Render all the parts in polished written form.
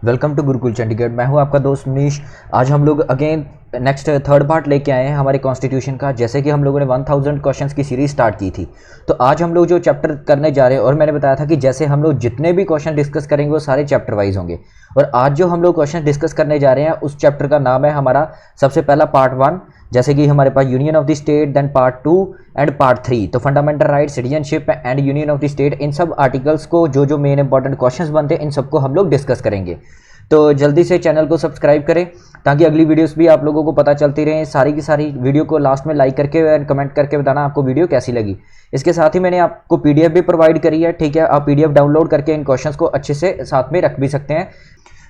Welcome to Gurukul Chandigarh. मैं हूं आपका दोस्त मनीष। आज हम लोग अगेन नेक्स्ट थर्ड पार्ट लेके आए हैं हमारे कॉन्स्टिट्यूशन का। जैसे कि हम लोगों ने 1000 क्वेश्चंस की सीरीज स्टार्ट की थी, तो आज हम लोग जो चैप्टर करने जा रहे हैं, और मैंने बताया था कि जैसे हम लोग जितने भी क्वेश्चन डिस्कस करेंगे वो सारे चैप्टर वाइज होंगे। और आज जो हम लोग क्वेश्चन डिस्कस करने जा रहे हैं उस चैप्टर का नाम है हमारा सबसे पहला पार्ट 1। जैसे कि हमारे पास union of the state, then part 2 and part 3। तो fundamental right, citizenship and union of the state, इन सब आर्टिकल्स को जो मेन इंपॉर्टेंट क्वेश्चंस बनते हैं इन सबको हम लोग डिस्कस करेंगे। तो जल्दी से चैनल को सब्सक्राइब करें ताकि अगली वीडियोस भी आप लोगों को पता चलती रहें। सारी की सारी वीडियो को लास्ट में लाइक करके एंड कमेंट करके बताना आपको वीडियो कैसी लगी। इसके साथ ही मैंने आपको पीडीएफ भी प्रोवाइड करी है, ठीक है। आप पीडीएफ डाउनलोड करके इन क्वेश्चंस को अच्छे से साथ में रख भी सकते हैं।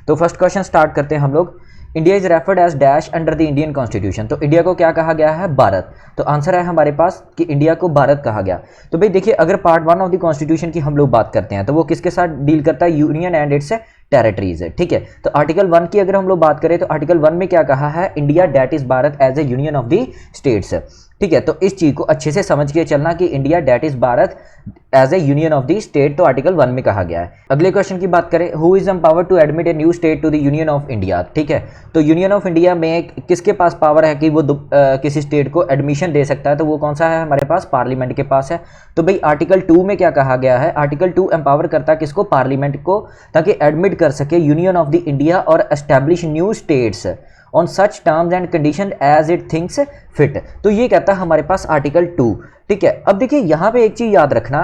तो फर्स्ट क्वेश्चन स्टार्ट करते हैं हम लोग। India is referred as dash under the Indian constitution. तो इंडिया को क्या कहा गया है? भारत। तो आंसर है हमारे पास कि इंडिया को भारत कहा गया। तो भाई देखिए, अगर पार्ट 1 ऑफ द कॉन्स्टिट्यूशन की हम लोग बात करते हैं तो वो किसके साथ डील करता है? यूनियन एंड इट्स टेरिटरीज है, ठीक है। तो आर्टिकल 1 की अगर हम लोग बात करें तो आर्टिकल 1 में क्या कहा है? India that is Bharat as a union of the states, ठीक है। तो इस चीज को अच्छे से समझ के चलना कि India that is Bharat as a union of the state, तो आर्टिकल 1 में कहा गया है। अगले क्वेश्चन की बात करें, who is empowered to admit a new state to the union of India, ठीक है। तो यूनियन ऑफ इंडिया में किसके पास पावर है कि वो किसी स्टेट को एडमिशन दे सकता है? तो वो कौन सा है? हमारे पास पार्लियामेंट के पास है। तो भाई आर्टिकल 2 में क्या कहा गया है? आर्टिकल 2 एम्पावर करता है किसको? पार्लियामेंट को, ताकि एडमिट कर सके यूनियन ऑफ द इंडिया और establish new states on such terms and condition as it thinks fit. तो ये कहता है हमारे पास आर्टिकल 2, ठीक है। अब देखिए यहाँ पे एक चीज याद रखना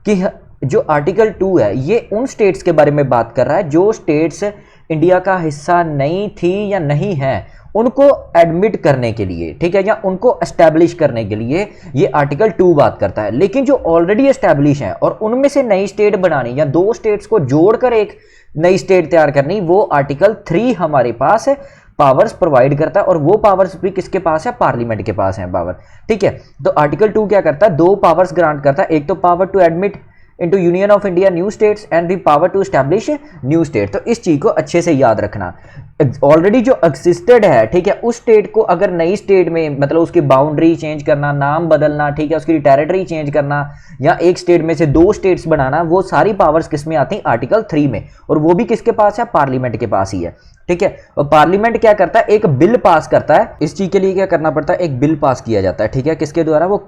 कि जो आर्टिकल 2 है ये उन स्टेट्स के बारे में बात कर रहा है जो स्टेट्स इंडिया का हिस्सा नहीं थी या नहीं है, उनको एडमिट करने के लिए, ठीक है, या उनको एस्टैब्लिश करने के लिए ये आर्टिकल 2 बात करता है। लेकिन जो ऑलरेडी एस्टैब्लिश है और उनमें से नई स्टेट बनानी या दो स्टेट्स को जोड़कर एक नई स्टेट तैयार करनी, वो आर्टिकल 3 हमारे पास पावर्स प्रोवाइड करता है। और वो पावर्स भी किसके पास है? पार्लियामेंट के पास है पावर, ठीक है। तो आर्टिकल 2 क्या करता है? दो पावर्स ग्रांट करता है। एक तो power to admit into union of India new states and the power to establish new state. तो इस चीज को अच्छे से याद रखना। ऑलरेडी जो एग्जिस्टेड है, ठीक है, उस स्टेट को अगर नई स्टेट में, मतलब उसकी बाउंड्री चेंज करना, नाम बदलना, ठीक है, उसकी टेरिटरी चेंज करना, या एक स्टेट में से दो स्टेट्स बनाना, वो सारी पावर्स किस में आती हैं? आर्टिकल 3 में। और वो भी किसके पास है? पार्लियामेंट के पास ही है, ठीक है। और पार्लियामेंट क्या करता है? एक बिल पास करता है। इस चीज के लिए क्या करना पड़ता है? एक बिल पास किया जाता है, ठीक है। किसके द्वारा? वो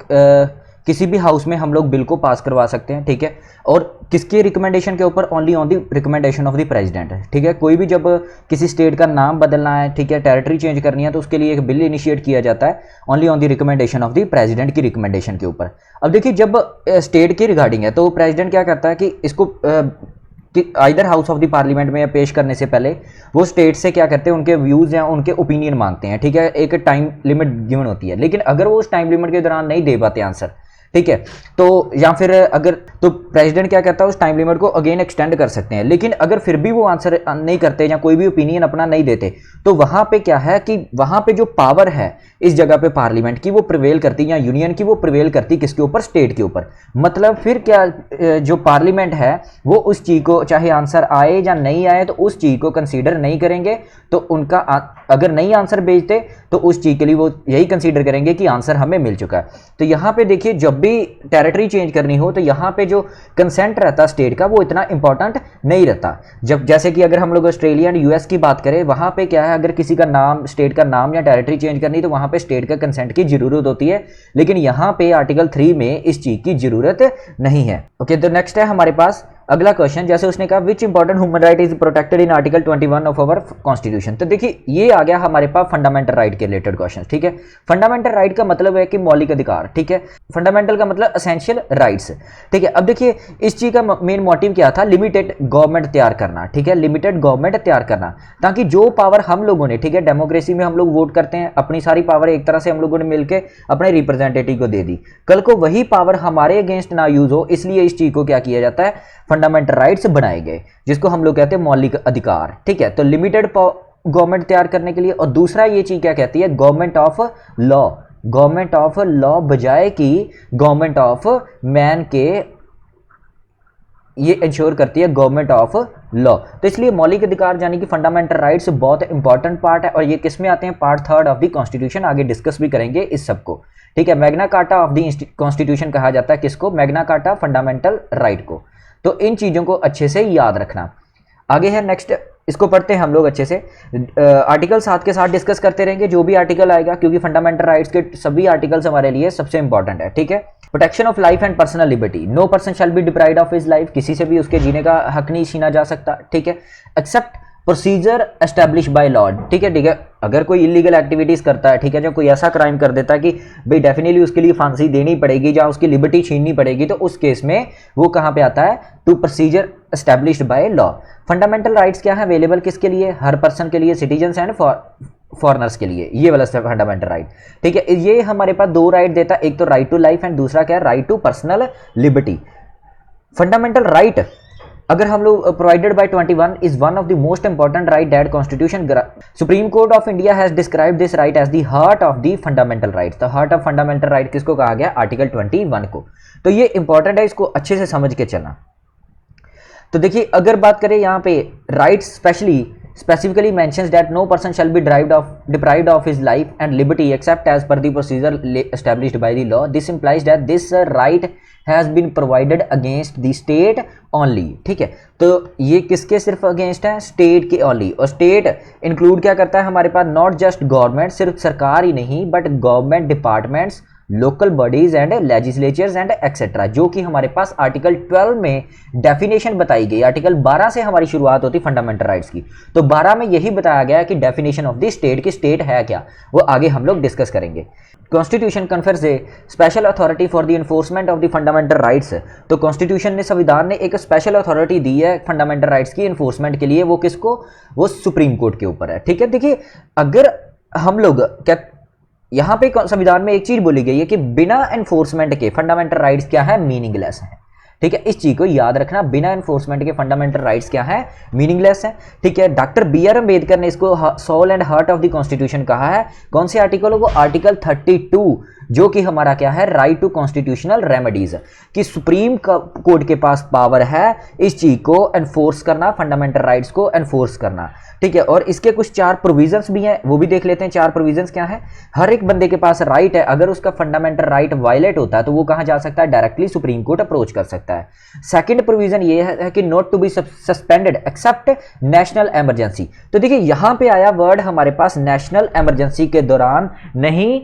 किसी भी हाउस में हम लोग बिल को पास करवा सकते हैं, ठीक है। और किसके रिकमेंडेशन के ऊपर? Only on the recommendation of the president है, ठीक है। कोई भी जब किसी स्टेट का नाम बदलना है, ठीक है, टेरिटरी चेंज करनी है, तो उसके लिए एक बिल इनिशिएट किया जाता है only on the recommendation of the president की रिकमेंडेशन के ऊपर। अब देखिए, जब स्टेट की रिगार्डिंग है तो प्रेसिडेंट क्या करता है कि इसको कि either house of the parliament में पेश करने से पहले वो स्टेट से क्या करते हैं? उनके व्यूज या उनके ओपिनियन मांगते हैं, ठीक है। एक टाइम लिमिट गिवन होती है, लेकिन अगर वो उस टाइम लिमिट के दौरान नहीं दे पाते आंसर, ठीक है, तो या फिर अगर तो प्रेसिडेंट क्या करता है? उस टाइम लिमिट को अगेन एक्सटेंड कर सकते हैं। लेकिन अगर फिर भी वो आंसर नहीं करते या कोई भी ओपिनियन अपना नहीं देते, तो वहां पे क्या है कि वहां पे जो पावर है इस जगह पे पार्लियामेंट की, वो प्रिवेल करती, या यूनियन की, वो प्रिवेल करती किसके ऊपर? स्टेट के ऊपर। मतलब फिर क्या, जो पार्लियामेंट है वो उस चीज को, चाहे आंसर आए या नहीं आए, तो उस चीज को कंसीडर नहीं करेंगे। तो उनका अगर नहीं आंसर भेजते तो उस चीज के लिए वो यही कंसीडर करेंगे कि आंसर हमें मिल चुका है। तो यहां पे देखिए, जब भी टेरिटरी चेंज करनी हो तो यहां पे जो कंसेंट रहता स्टेट का, वो इतना इंपॉर्टेंट नहीं रहता। जब जैसे कि अगर हम लोग ऑस्ट्रेलिया एंड यूएस की बात करें, वहां पे क्या है? अगर किसी का नाम, स्टेट का नाम या टेरिटरी चेंज करनी, तो वहां पे स्टेट का कंसेंट की जरूरत होती है। लेकिन यहां पे आर्टिकल 3 में इस चीज की जरूरत नहीं है। ओके, तो नेक्स्ट है हमारे पास अगला क्वेश्चन। जैसे उसने कहा, which important human right is protected in article 21 of our constitution. तो देखिए, ये आ गया हमारे पास फंडामेंटल राइट के रिलेटेड क्वेश्चन, ठीक है। फंडामेंटल राइट का मतलब है कि मौलिक अधिकार, ठीक है। फंडामेंटल का मतलब एसेंशियल राइट्स, ठीक है। अब देखिए, इस चीज का मेन मोटिव क्या था? लिमिटेड गवर्नमेंट तैयार करना, ठीक है, लिमिटेड गवर्नमेंट तैयार करना, ताकि जो पावर हम लोगों ने, ठीक है, डेमोक्रेसी में हम लोग वोट करते हैं, अपनी सारी पावर एक तरह से हम लोगों ने मिलकर अपने रिप्रेजेंटेटिव को दे दी, कल को वही पावर हमारे अगेंस्ट ना यूज हो, इसलिए इस चीज को क्या किया जाता है? फंडामेंटल राइट्स बनाए गए, जिसको हम लोग कहते हैं मौलिक अधिकार, ठीक है। तो लिमिटेड गवर्नमेंट तैयार करने के लिए। और दूसरा ये चीज क्या कहती है? Government of law, government of law बजाय कि गवर्नमेंट ऑफ मैन के, ये इंश्योर करती है गवर्नमेंट ऑफ लॉ। तो इसलिए मौलिक अधिकार यानी कि फंडामेंटल राइट्स बहुत इंपॉर्टेंट पार्ट है। और ये किस में आते हैं? Part 3 of the constitution. आगे डिस्कस भी करेंगे इस सबको, ठीक है। Magna carta of the constitution कहा जाता है किसको? मैग्ना कार्टा फंडामेंटल राइट को। तो इन चीजों को अच्छे से याद रखना। आगे है नेक्स्ट इसको पढ़ते हैं हम लोग अच्छे से। आर्टिकल साथ के साथ डिस्कस करते रहेंगे जो भी आर्टिकल आएगा, क्योंकि फंडामेंटल राइट्स के सभी आर्टिकल्स हमारे लिए सबसे इंपॉर्टेंट है, ठीक है। Protection of life and personal liberty, no person shall be deprived of his life, किसी से भी उसके जीने का हक नहीं छीना जा सकता, ठीक है। Except procedure establish by law, ठीक है, ठीक है। अगर कोई इलीगल एक्टिविटीज करता है, ठीक है, जब कोई ऐसा क्राइम कर देता है कि भाई डेफिनेटली उसके लिए फांसी देनी पड़ेगी या उसकी लिबर्टी छीननी पड़ेगी, तो उस केस में वो कहाँ पे आता है, to procedure established by law. Fundamental rights क्या है, अवेलेबल किसके लिए, हर पर्सन के लिए, सिटीजन्स एंड फॉरनर्स के लिए, ये वाला फंडामेंटल राइट, ठीक है। ये हमारे पास दो राइट देता है, एक तो राइट टू लाइफ एंड दूसरा क्या है, right to personal liberty. Fundamental right अगर हम लोग provided by 21 is one of the most important right that constitution, supreme court of India has described this right as the heart of the fundamental right. The heart of fundamental right किसको कहा गया, article 21 को। तो ये important है, इसको अच्छे से समझ के चलना। तो देखिए अगर बात करें यहाँ पे rights specifically mentions that no person shall be deprived of his life and liberty except as per the procedure established by the law. This implies that this right has been provided against the state only, ठीक है। तो ये किसके सिर्फ against है, state के only. और state include क्या करता है हमारे पास, नॉट जस्ट गवर्नमेंट, सिर्फ सरकार ही नहीं, but government departments, local bodies and legislatures and etcetera, जो कि हमारे पास आर्टिकल 12 में डेफिनेशन बताई गई। आर्टिकल 12 से हमारी शुरुआत होती फंडामेंटल राइट्स की, तो 12 में यही बताया गया कि डेफिनेशन ऑफ द स्टेट, की स्टेट है क्या, वो आगे हम लोग डिस्कस करेंगे। Constitution confers A special authority for the enforcement of the fundamental rights. तो कॉन्स्टिट्यूशन ने, संविधान ने एक स्पेशल अथॉरिटी दी है फंडामेंटल राइट्स की इन्फोर्समेंट के लिए, वो किसको, वो सुप्रीम कोर्ट के ऊपर है, ठीक है। देखिए अगर हम लोग क्या, यहां पे संविधान में एक चीज बोली गई है कि बिना एनफोर्समेंट के फंडामेंटल राइट्स क्या है, मीनिंगलेस है, ठीक है। इस चीज को याद रखना, बिना एनफोर्समेंट के फंडामेंटल राइट्स क्या है, मीनिंगलेस है, ठीक है। Doctor B R. अम्बेडकर ने इसको soul and heart of the constitution कहा है। कौन से आर्टिकल को, आर्टिकल 32, जो कि हमारा क्या है, राइट टू कॉन्स्टिट्यूशनल रेमेडीज, कि सुप्रीम कोर्ट के पास पावर है इस चीज को एनफोर्स करना, फंडामेंटल राइट्स को एनफोर्स करना, ठीक है। और इसके कुछ 4 प्रोविजंस भी हैं, वो भी देख लेते हैं। 4 प्रोविजंस क्या है, हर एक बंदे के पास राइट है, अगर उसका फंडामेंटल राइट वायलेट होता है तो वो कहां जा सकता है, डायरेक्टली सुप्रीम कोर्ट अप्रोच कर सकता है। सेकंड प्रोविजन ये है कि not to be suspended except national emergency. तो देखिए यहां पे आया वर्ड हमारे पास, नेशनल इमरजेंसी के दौरान नहीं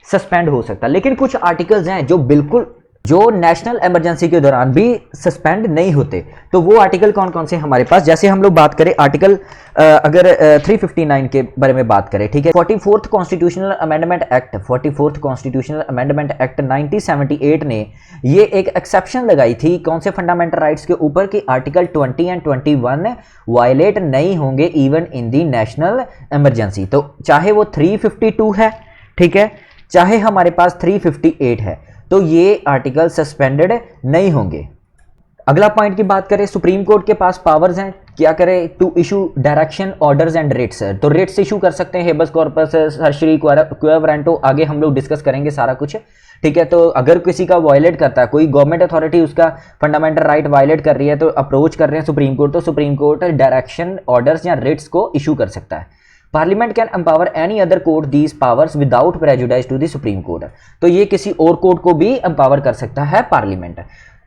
सस्पेंड हो सकता, लेकिन कुछ आर्टिकल्स हैं जो बिल्कुल, जो नेशनल इमरजेंसी के दौरान भी सस्पेंड नहीं होते। तो वो आर्टिकल कौन कौन से हमारे पास, जैसे हम लोग बात करें आर्टिकल अगर 359 के बारे में बात करें, ठीक है। 44th constitutional amendment act, 44th constitutional amendment act 1978 ने ये एक एक्सेप्शन लगाई थी कौन से फंडामेंटल राइट्स के ऊपर, कि आर्टिकल 20 एंड 21 वायलेट नहीं होंगे even in the national emergency. तो चाहे वो 352 है, ठीक है, चाहे हमारे पास 358 है, तो ये आर्टिकल सस्पेंडेड नहीं होंगे। अगला पॉइंट की बात करें, सुप्रीम कोर्ट के पास पावर्स हैं, क्या करें, to issue direction orders and writs. तो रिट्स इशू कर सकते हैं, habeas corpus, certiorari, quo warranto, आगे हम लोग डिस्कस करेंगे सारा कुछ, ठीक है। तो अगर किसी का वायलेट करता है, कोई गवर्नमेंट अथॉरिटी उसका फंडामेंटल राइट वायलेट कर रही है, तो अप्रोच कर रहे हैं सुप्रीम कोर्ट, तो सुप्रीम कोर्ट डायरेक्शन ऑर्डर्स या रिट्स को इशू कर सकता है। Parliament can empower any other court these powers without prejudice to the supreme court. तो ये किसी और कोर्ट को भी एम्पावर कर सकता है पार्लियामेंट।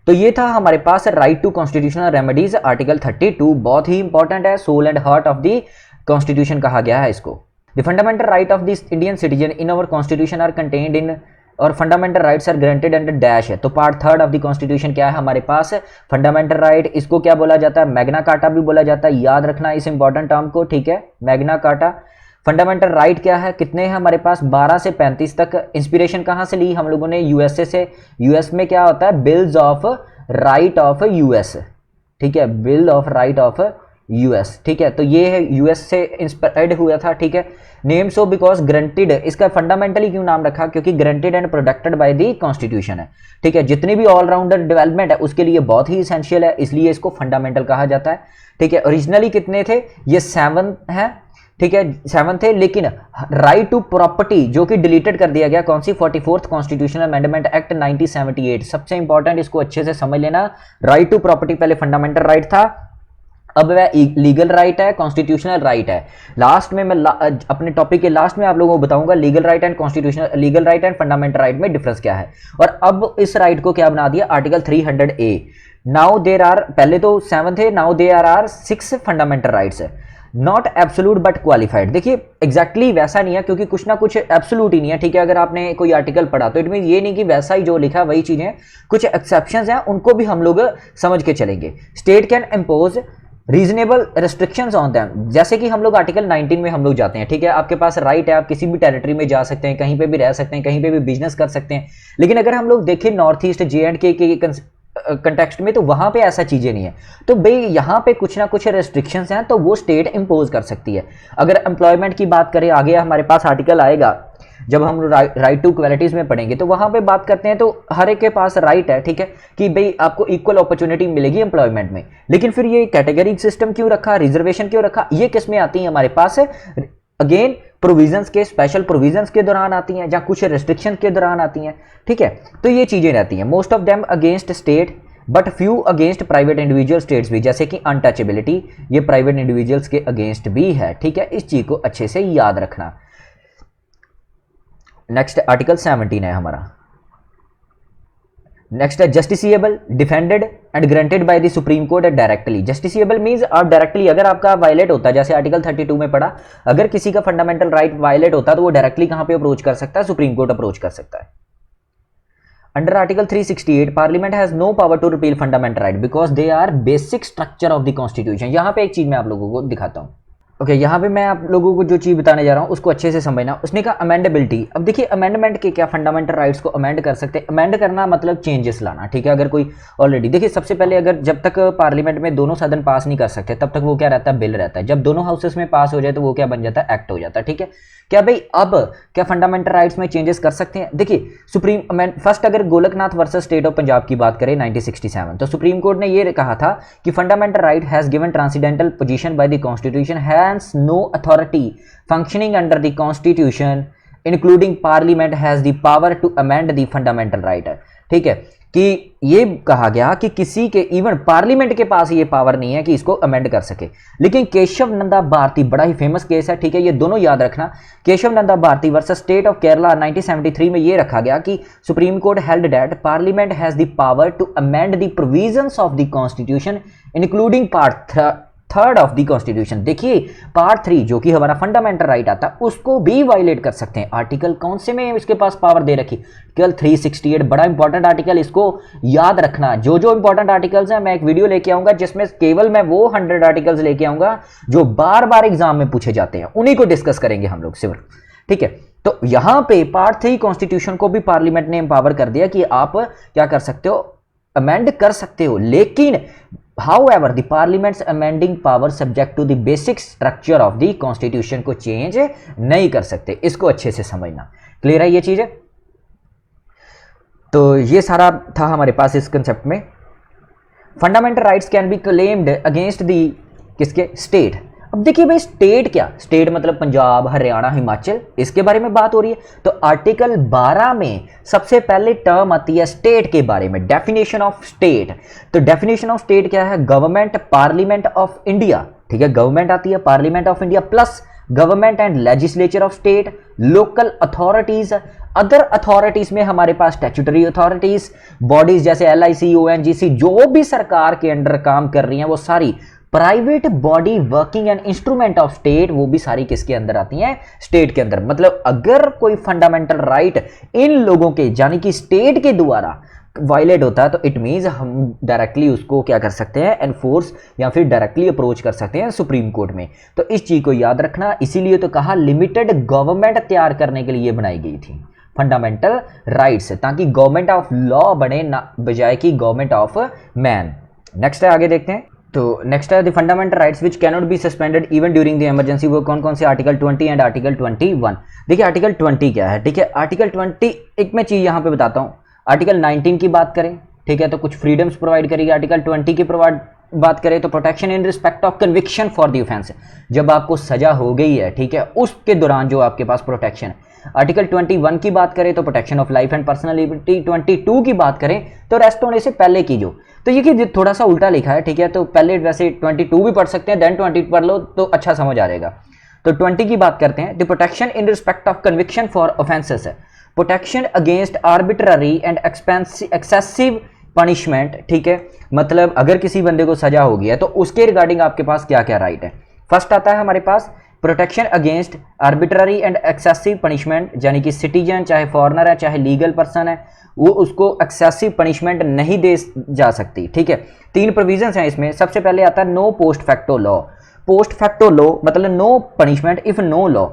तो ये था हमारे पास right to constitutional remedies, article 32, बहुत ही इंपॉर्टेंट है, soul and heart of the constitution कहा गया है इसको। The fundamental right of the Indian citizen in our constitution are contained in, और fundamental rights are granted under dash है। तो पार्ट 3 ऑफ द कॉन्स्टिट्यूशन क्या है हमारे पास, फंडामेंटल राइट, इसको क्या बोला जाता है, मैग्ना कार्टा भी बोला जाता है, याद रखना इस इंपॉर्टेंट टर्म को, ठीक है, मैग्ना कार्टा। फंडामेंटल राइट क्या है, कितने हैं हमारे पास, 12 से 35 तक। इंस्पिरेशन कहाँ से ली हम लोगों ने, यूएसए से। यूएस में क्या होता है, bills of right of US, ठीक है, bill of right of US, ठीक है। तो ये है यूएस से इंस्पायर्ड हुआ था, ठीक है। नेम सो बिकॉज ग्रंटेड, इसका फंडामेंटली क्यों नाम रखा, क्योंकि granted and protected by the constitution है, ठीक है। जितनी भी ऑलराउंडर डेवलपमेंट है उसके लिए बहुत ही इसेंशियल है, इसलिए इसको फंडामेंटल कहा जाता है, ठीक है। ओरिजिनली कितने थे, ये 7 है, ठीक है, 7 थे, लेकिन राइट टू प्रॉपर्टी जो कि डिलीटेड कर दिया गया, कौन सी, 44th कॉन्स्टिट्यूशनल अमेंडमेंट एक्ट 1978। सबसे इंपॉर्टेंट, इसको अच्छे से समझ लेना, राइट टू प्रॉपर्टी पहले फंडामेंटल राइट था, अब वह लीगल राइट है, कॉन्स्टिट्यूशनल राइट है। लास्ट में मैं अपने टॉपिक के लास्ट में आप लोगों को बताऊंगा legal right and constitutional, legal right and fundamental right में डिफरेंस क्या है। और अब इस राइट को क्या बना दिया, article 300A। Now there are, पहले तो 7 थे, now there are 6 fundamental rights है। Not absolute but qualified. देखिए एग्जैक्टली वैसा नहीं है, क्योंकि कुछ ना कुछ एब्सोल्यूट ही नहीं है, ठीक है। अगर आपने कोई आर्टिकल पढ़ा तो इट मीन ये नहीं कि वैसा ही जो लिखा वही चीजें, कुछ एक्सेप्शंस हैं, उनको भी हम लोग समझ के चलेंगे। State can impose reasonable restrictions on them, जैसे कि हम लोग आर्टिकल 19 में हम लोग जाते हैं, ठीक है। आपके पास राइट है, आप किसी भी टेरिटरी में जा सकते हैं, कहीं पे भी रह सकते हैं, कहीं पे भी बिजनेस कर सकते हैं। लेकिन अगर हम लोग देखें नॉर्थ ईस्ट JNK के कंटेक्स्ट में, तो वहां पे ऐसा चीजें नहीं है। तो भाई यहाँ पे कुछ ना कुछ रेस्ट्रिक्शंस हैं, तो वो स्टेट इंपोज कर सकती है। अगर एम्प्लॉयमेंट की बात करें, आगे हमारे पास आर्टिकल आएगा जब हम राइट टू इक्वालिटीज में पढ़ेंगे, तो वहां पे बात करते हैं, तो हर एक के पास राइट है, ठीक है, कि भाई आपको इक्वल अपॉर्चुनिटी मिलेगी एम्प्लॉयमेंट में। लेकिन फिर ये कैटेगरी सिस्टम क्यों रखा, रिजर्वेशन क्यों रखा, ये किस में आती है हमारे पास? अगेन प्रोविजंस के, स्पेशल प्रोविजंस के दौरान आती हैं, या कुछ रेस्ट्रिक्शन के दौरान आती हैं, ठीक है। तो ये चीजें रहती हैं। Most of them against state but few against private individual states भी, जैसे कि अनटचेबिलिटी, ये प्राइवेट इंडिविजुअल्स के अगेंस्ट भी है, ठीक है। इस चीज को अच्छे से याद रखना। नेक्स्ट आर्टिकल 17 है हमारा। नेक्स्ट है justiciable, defended and granted by the supreme court directly. Justiciable means आप डायरेक्टली, अगर आपका वायलेट होता है, जैसे आर्टिकल 32 में पढ़ा, अगर किसी का फंडामेंटल राइट वायलेट होता है तो वो डायरेक्टली कहां पे अप्रोच कर सकता है? सुप्रीम कोर्ट अप्रोच कर सकता है। Under article 368 parliament has no power to repeal fundamental right because they are basic structure of the constitution. यहां पे एक चीज मैं आप लोगों को दिखाता हूं। ओके, यहाँ पे मैं आप लोगों को जो चीज़ बताने जा रहा हूँ उसको अच्छे से समझना। उसने कहा अमेंडेबिलिटी। अब देखिए अमेंडमेंट के क्या, फंडामेंटल राइट्स को अमेंड कर सकते हैं। अमेंड करना मतलब चेंजेस लाना, ठीक है। अगर कोई ऑलरेडी, देखिए सबसे पहले, अगर जब तक पार्लियामेंट में दोनों सदन पास नहीं कर सकते तब तक वो क्या रहता है? बिल रहता है। जब दोनों हाउसेस में पास हो जाए तो वो क्या बन जाता है? एक्ट हो जाता है, ठीक है। क्या भाई अब क्या फंडामेंटल राइट्स में चेंजेस कर सकते हैं? देखिए सुप्रीम फर्स्ट अगर Golaknath versus state of Punjab की बात करें 1967, तो सुप्रीम कोर्ट ने ये कहा था कि fundamental right has given transcendental position by the constitution, has no authority functioning under the constitution including parliament has the power to amend the fundamental right, ठीक है। कि ये कहा गया कि किसी के, इवन पार्लियामेंट के पास ये पावर नहीं है कि इसको अमेंड कर सके। लेकिन केशव नंदा भारती, बड़ा ही फेमस केस है, ठीक है, ये दोनों याद रखना। Kesavananda Bharati versus state of Kerala 1973 में ये रखा गया कि supreme court held that parliament has the power to amend the provisions of the constitution including part third of the constitution. देखिए पार्ट 3 जो कि हमारा फंडामेंटल राइट आता है उसको भी वायलेट कर सकते हैं। आर्टिकल कौन से में इसके पास पावर दे रखी? आर्टिकल 368, बड़ा इंपॉर्टेंट आर्टिकल, इसको याद रखना। जो जो इंपॉर्टेंट आर्टिकल्स हैं मैं एक वीडियो लेके आऊंगा जिसमें केवल मैं वो 100 आर्टिकल्स लेके आऊंगा जो बार बार एग्जाम में पूछे जाते हैं, उन्हीं को डिस्कस करेंगे हम लोग सिर्फ, ठीक है। तो यहां पे पार्ट 3 कॉन्स्टिट्यूशन को भी पार्लियामेंट ने एम्पावर कर दिया कि आप क्या कर सकते हो? अमेंड कर सकते हो। लेकिन However, the Parliament's amending power subject to the basic structure of the Constitution को चेंज नहीं कर सकते। इसको अच्छे से समझना। क्लियर है ये चीज? तो ये सारा था हमारे पास इस कंसेप्ट में। Fundamental rights can be claimed against the किसके? स्टेट। अब देखिए भाई स्टेट क्या? स्टेट मतलब पंजाब, हरियाणा, हिमाचल, इसके बारे में बात हो रही है। तो आर्टिकल 12 में सबसे पहले टर्म आती है स्टेट के बारे में, डेफिनेशन ऑफ स्टेट। तो डेफिनेशन ऑफ स्टेट क्या है? गवर्नमेंट, पार्लियामेंट ऑफ इंडिया, ठीक है, गवर्नमेंट आती है, parliament of India plus government and legislature of state, local authorities, other authorities में हमारे पास स्टैट्यूटरी अथॉरिटीज, बॉडीज जैसे LIC, ONGC, जो भी सरकार के अंडर काम कर रही हैं वो सारी, private body working and instrument of state, वो भी सारी किसके अंदर आती हैं? स्टेट के अंदर। मतलब अगर कोई फंडामेंटल राइट इन लोगों के यानी कि स्टेट के द्वारा वायलेट होता है तो इट मींस हम डायरेक्टली उसको क्या कर सकते हैं? एनफोर्स या फिर डायरेक्टली अप्रोच कर सकते हैं सुप्रीम कोर्ट में। तो इस चीज को याद रखना। इसीलिए तो कहा लिमिटेड गवर्नमेंट तैयार करने के लिए बनाई गई थी फंडामेंटल राइट्स, ताकि गवर्नमेंट ऑफ लॉ बने ना बजाय कि गवर्नमेंट ऑफ मैन। नेक्स्ट है, आगे देखते हैं। तो नेक्स्ट है the fundamental rights which can not be suspended even during the emergency. वो कौन कौन से? Article 20 and article 21। देखिए आर्टिकल 20 क्या है, ठीक है। आर्टिकल 20 एक मैं चीज यहां पे बताता हूं। आर्टिकल 19 की बात करें, ठीक है, तो कुछ फ्रीडम्स प्रोवाइड करेगी। आर्टिकल 20 की बात करें तो protection in respect of conviction for the offence, जब आपको सजा हो गई है, ठीक है, उसके दौरान जो आपके पास प्रोटेक्शन है। आर्टिकल 21 की बात करें तो protection of life and personal liberty. 22 की बात करें तो अरेस्ट होने से पहले की जो, तो ये कि थोड़ा सा उल्टा लिखा है, ठीक है, तो पहले वैसे 22 भी पढ़ सकते हैं, देन 20 पढ़ लो तो अच्छा समझ आ जाएगा। तो 20 की बात करते हैं। The protection in respect of conviction for offences है, protection against arbitrary and excessive punishment, ठीक है। मतलब अगर किसी बंदे को सजा हो गया है तो उसके रिगार्डिंग आपके पास क्या क्या राइट है? फर्स्ट आता है हमारे पास protection against arbitrary and excessive punishment, यानी कि सिटीजन चाहे फॉरेनर है चाहे लीगल पर्सन है वो उसको एक्सेसिव पनिशमेंट नहीं दे जा सकती। ठीक है, 3 प्रोविजंस हैं इसमें। सबसे पहले आता है no post facto law. Post facto law मतलब no punishment if no law,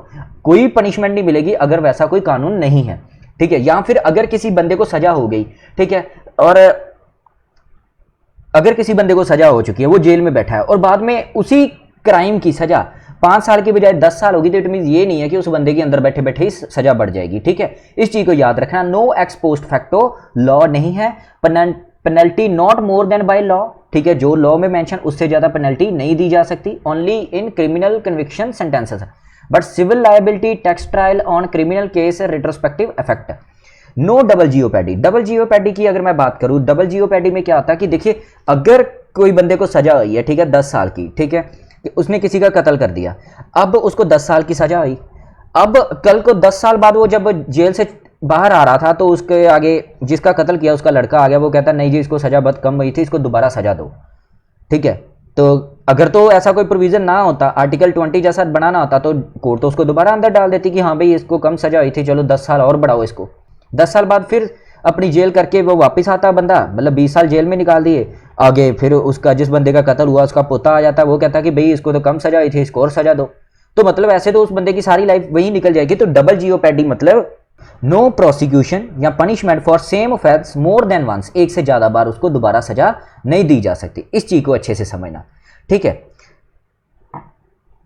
कोई पनिशमेंट नहीं मिलेगी अगर वैसा कोई कानून नहीं है। ठीक है, या फिर अगर किसी बंदे को सजा हो गई, ठीक है, और अगर किसी बंदे को सजा हो चुकी है, वो जेल में बैठा है और बाद में उसी क्राइम की सजा 5 साल की बजाय 10 साल होगी, तो इट मीन ये नहीं है कि उस बंदे के अंदर बैठे बैठे ही सजा बढ़ जाएगी। ठीक है, इस चीज को याद रखना। No ex post facto law नहीं है। Penalty not more than by law, ठीक है, जो लॉ में मेंशन उससे ज्यादा पेनल्टी नहीं दी जा सकती। Only in criminal conviction sentences, but civil liability tax trial on criminal case retrospective effect. No double jeopardy. Double jeopardy की अगर मैं बात करूं, डबल जियोपैडी में क्या आता है कि देखिए अगर कोई बंदे को सजा हुई है, ठीक है, 10 साल की, ठीक है, उसने किसी का कत्ल कर दिया, अब उसको 10 साल की सजा हुई, अब कल को 10 साल बाद वो जब जेल से बाहर आ रहा था तो उसके आगे जिसका कत्ल किया उसका लड़का आ गया, वो कहता नहीं जी इसको सजा बहुत कम हुई थी, इसको दोबारा सजा दो। ठीक है, तो अगर तो ऐसा कोई प्रोविजन ना होता, आर्टिकल 20 जैसा बनाना होता, तो कोर्ट तो उसको दोबारा अंदर डाल देती कि हाँ भाई इसको कम सजा हुई थी, चलो 10 साल और बढ़ाओ इसको। 10 साल बाद फिर अपनी जेल करके वो वापस आता बंदा, मतलब 20 साल जेल में निकाल दिए, आगे फिर उसका जिस बंदे का कत्ल हुआ उसका पोता आ जाता है, वो कहता है कि भाई इसको तो कम सजा हुई थी, इसको और सजा दो। तो मतलब ऐसे तो उस बंदे की सारी लाइफ वही निकल जाएगी। तो डबल जियोपैडी मतलब नो प्रोसिक्यूशन या punishment for same offence more than once, एक से ज्यादा बार उसको दोबारा सजा नहीं दी जा सकती। इस चीज को अच्छे से समझना। ठीक है,